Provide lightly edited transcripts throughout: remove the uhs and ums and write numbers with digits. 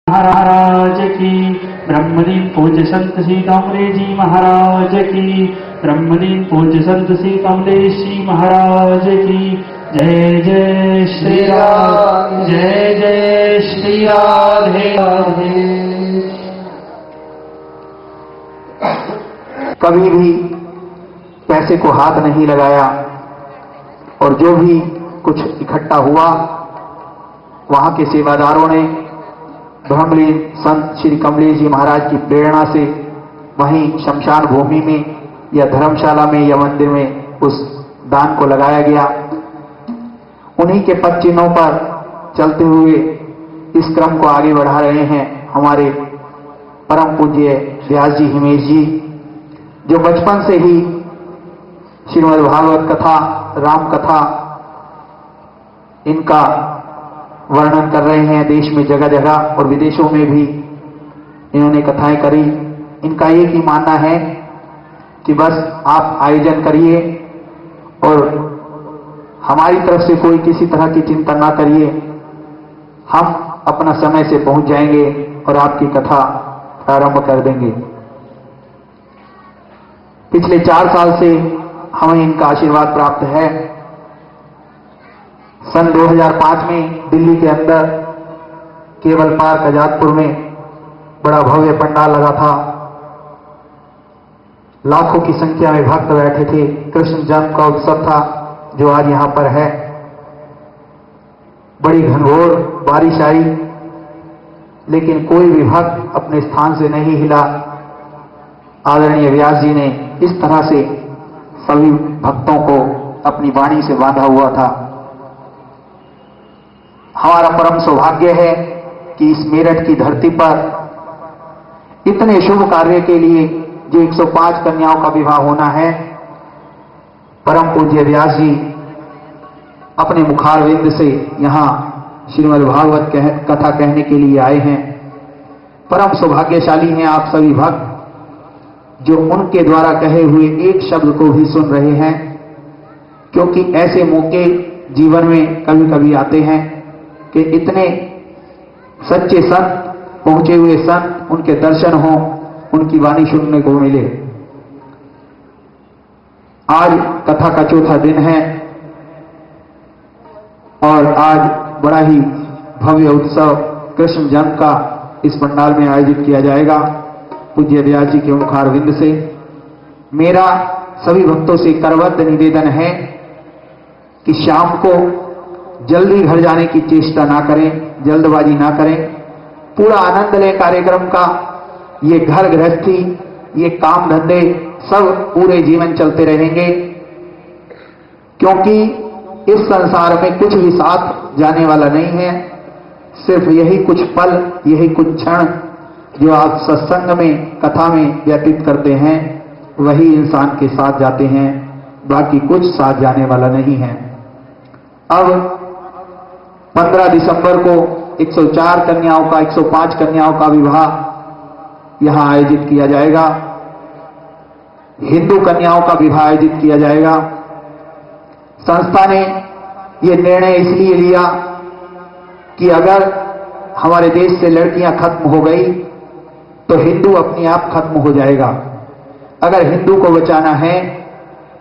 महाराज की। ब्रह्मलीन पूज्य संत श्री कमलेश जी महाराज की। ब्रह्मलीन पूज्य संत श्री कमलेश जी महाराज की। जय जय श्री राम, जय जय श्री राधे राधे। कभी भी पैसे को हाथ नहीं लगाया और जो भी कुछ इकट्ठा हुआ वहां के सेवादारों ने ब्रह्मलीन संत श्री कमलेश जी महाराज की प्रेरणा से वहीं शमशान भूमि में या धर्मशाला में या मंदिर में उस दान को लगाया गया। उन्हीं के पद चिन्हों पर चलते हुए इस क्रम को आगे बढ़ा रहे हैं हमारे परम पूज्य व्यास जी हिमेश जी, जो बचपन से ही श्रीमद् भागवत कथा, राम कथा इनका वर्णन कर रहे हैं। देश में जगह जगह और विदेशों में भी इन्होंने कथाएं करी। इनका एक ही मानना है कि बस आप आयोजन करिए और हमारी तरफ से कोई किसी तरह की चिंता ना करिए, हम अपना समय से पहुंच जाएंगे और आपकी कथा प्रारंभ कर देंगे। पिछले 4 साल से हमें इनका आशीर्वाद प्राप्त है। सन 2005 में दिल्ली के अंदर केबल पार्क आजादपुर में बड़ा भव्य पंडाल लगा था। लाखों की संख्या में भक्त बैठे थे। कृष्ण जन्म का उत्सव था जो आज यहां पर है। बड़ी घनघोर बारिश आई लेकिन कोई भी भक्त अपने स्थान से नहीं हिला। आदरणीय व्यास जी ने इस तरह से सभी भक्तों को अपनी वाणी से बांधा हुआ था। हमारा परम सौभाग्य है कि इस मेरठ की धरती पर इतने शुभ कार्य के लिए जो 105 कन्याओं का विवाह होना है, परम पूज्य व्यास जी अपने मुखारविंद से यहां श्रीमद् भागवत कथा कहने के लिए आए हैं। परम सौभाग्यशाली हैं आप सभी भक्त जो उनके द्वारा कहे हुए एक शब्द को भी सुन रहे हैं, क्योंकि ऐसे मौके जीवन में कभी कभी आते हैं कि इतने सच्चे संत, पहुंचे हुए संत, उनके दर्शन हो, उनकी वाणी सुनने को मिले। आज कथा का चौथा दिन है और आज बड़ा ही भव्य उत्सव कृष्ण जन्म का इस पंडाल में आयोजित किया जाएगा पूज्य व्यास जी के मुखारविंद से। मेरा सभी भक्तों से करबद्ध निवेदन है कि शाम को जल्दी घर जाने की चेष्टा ना करें, जल्दबाजी ना करें, पूरा आनंद लें कार्यक्रम का। ये घर गृहस्थी, ये काम धंधे सब पूरे जीवन चलते रहेंगे, क्योंकि इस संसार में कुछ भी साथ जाने वाला नहीं है। सिर्फ यही कुछ पल, यही कुछ क्षण जो आप सत्संग में, कथा में व्यतीत करते हैं, वही इंसान के साथ जाते हैं, बाकी कुछ साथ जाने वाला नहीं है। अब 15 दिसंबर को 104 कन्याओं का, 105 कन्याओं का विवाह यहां आयोजित किया जाएगा। हिंदू कन्याओं का विवाह आयोजित किया जाएगा। संस्था ने यह निर्णय इसलिए लिया कि अगर हमारे देश से लड़कियां खत्म हो गई तो हिंदू अपने आप खत्म हो जाएगा। अगर हिंदू को बचाना है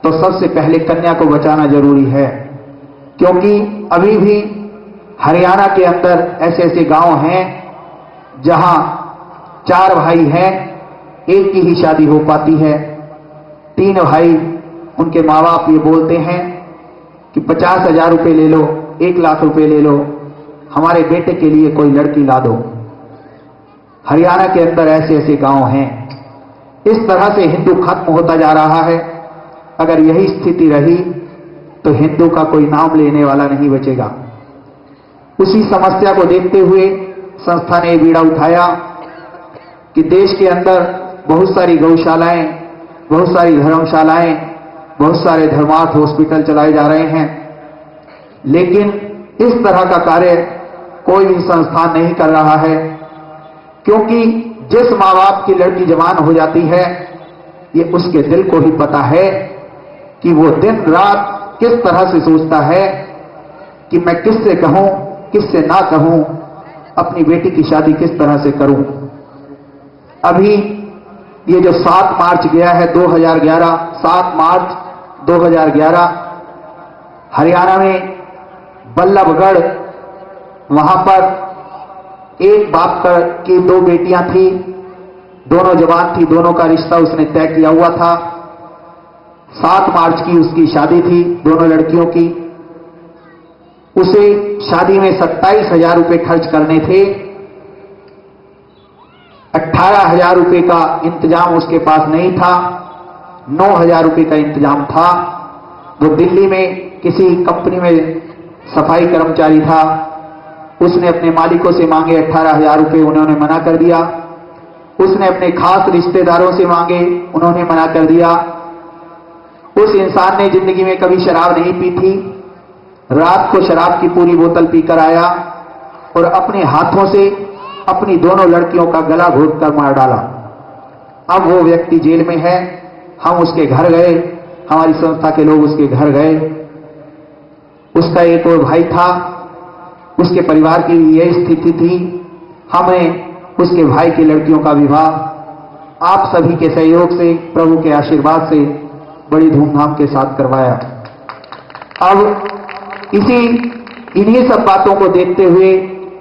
तो सबसे पहले कन्या को बचाना जरूरी है, क्योंकि अभी भी हरियाणा के अंदर ऐसे ऐसे गांव हैं जहां 4 भाई हैं, एक की ही शादी हो पाती है। 3 भाई, उनके माँ बाप ये बोलते हैं कि 50,000 रुपए ले लो, 1 लाख रुपए ले लो, हमारे बेटे के लिए कोई लड़की ला दो। हरियाणा के अंदर ऐसे ऐसे गांव हैं। इस तरह से हिंदू खत्म होता जा रहा है। अगर यही स्थिति रही तो हिंदू का कोई नाम लेने वाला नहीं बचेगा। उसी समस्या को देखते हुए संस्था ने बीड़ा उठाया कि देश के अंदर बहुत सारी गौशालाएं, बहुत सारी धर्मशालाएं, बहुत सारे धर्मार्थ हॉस्पिटल चलाए जा रहे हैं, लेकिन इस तरह का कार्य कोई भी संस्थान नहीं कर रहा है, क्योंकि जिस माँ बाप की लड़की जवान हो जाती है, ये उसके दिल को ही पता है कि वो दिन रात किस तरह से सोचता है कि मैं किससे कहूं, किससे ना कहूं, अपनी बेटी की शादी किस तरह से करूं। अभी ये जो 7 मार्च गया है 2011, 7 मार्च 2011 हरियाणा में बल्लभगढ़, वहां पर एक बाप की 2 बेटियां थी, दोनों जवान थी, दोनों का रिश्ता उसने तय किया हुआ था। 7 मार्च की उसकी शादी थी दोनों लड़कियों की। उसे शादी में 27,000 रुपए खर्च करने थे। 18,000 रुपए का इंतजाम उसके पास नहीं था, 9,000 रुपए का इंतजाम था। वो दिल्ली में किसी कंपनी में सफाई कर्मचारी था। उसने अपने मालिकों से मांगे 18,000 रुपए, उन्होंने मना कर दिया। उसने अपने खास रिश्तेदारों से मांगे, उन्होंने मना कर दिया। उस इंसान ने जिंदगी में कभी शराब नहीं पी थी। रात को शराब की पूरी बोतल पीकर आया और अपने हाथों से अपनी दोनों लड़कियों का गला घोट कर मार डाला। अब वो व्यक्ति जेल में है। हम उसके घर गए, हमारी संस्था के लोग उसके घर गए। उसका एक और भाई था, उसके परिवार की यही स्थिति थी। हमने उसके भाई की लड़कियों का विवाह आप सभी के सहयोग से, प्रभु के आशीर्वाद से बड़ी धूमधाम के साथ करवाया। अब इन्हीं सब बातों को देखते हुए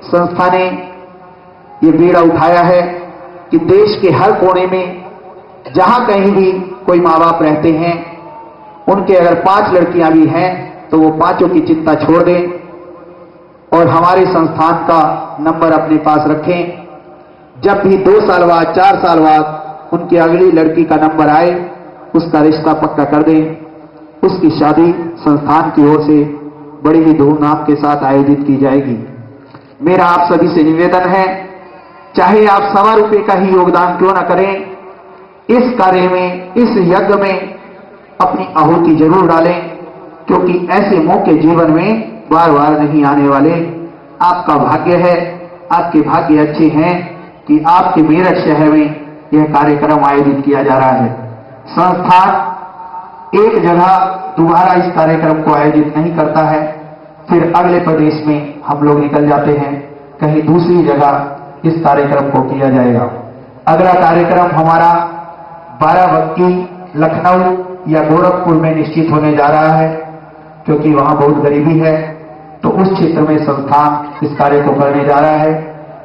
संस्था ने ये बीड़ा उठाया है कि देश के हर कोने में जहां कहीं भी कोई माँ बाप रहते हैं, उनके अगर 5 लड़कियां भी हैं तो वो 5 की चिंता छोड़ दें और हमारे संस्थान का नंबर अपने पास रखें। जब भी 2 साल बाद, 4 साल बाद उनकी अगली लड़की का नंबर आए, उसका रिश्ता पक्का कर दें। उसकी शादी संस्थान की ओर से बड़ी ही धूमधाम के साथ आयोजित की जाएगी। मेरा आप सभी से निवेदन है, चाहे आप 1.25 रुपए का ही योगदान क्यों न करें, इस कार्य में, इस यज्ञ में अपनी आहुति जरूर डालें, क्योंकि ऐसे मौके जीवन में बार बार नहीं आने वाले। आपका भाग्य है, आपके भाग्य अच्छे हैं कि आपके मेरठ शहर में यह कार्यक्रम आयोजित किया जा रहा है। संस्थान एक जगह दोबारा इस कार्यक्रम को आयोजित नहीं करता है, फिर अगले प्रदेश में हम लोग निकल जाते हैं, कहीं दूसरी जगह इस कार्यक्रम को किया जाएगा। अगला कार्यक्रम हमारा बाराबंकी, लखनऊ या गोरखपुर में निश्चित होने जा रहा है, क्योंकि वहां बहुत गरीबी है। तो उस क्षेत्र में संस्थान इस कार्य को करने जा रहा है।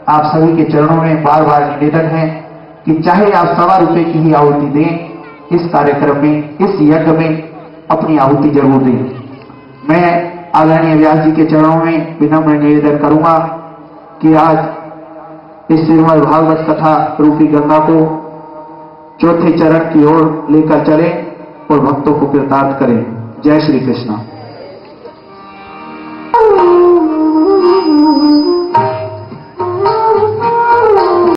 आप सभी के चरणों में बार बार निवेदन है कि चाहे आप 1.25 रुपए की ही आहुति दें, इस कार्यक्रम में, इस यज्ञ में अपनी आहुति जरूर दें। मैं आदरणीय व्यास जी के चरणों में विनम्र निवेदन करूंगा कि आज इस श्रीमद् भागवत कथा रूपी गंगा को 4थे चरण की ओर लेकर चलें और भक्तों को कृतार्थ करें। जय श्री कृष्ण।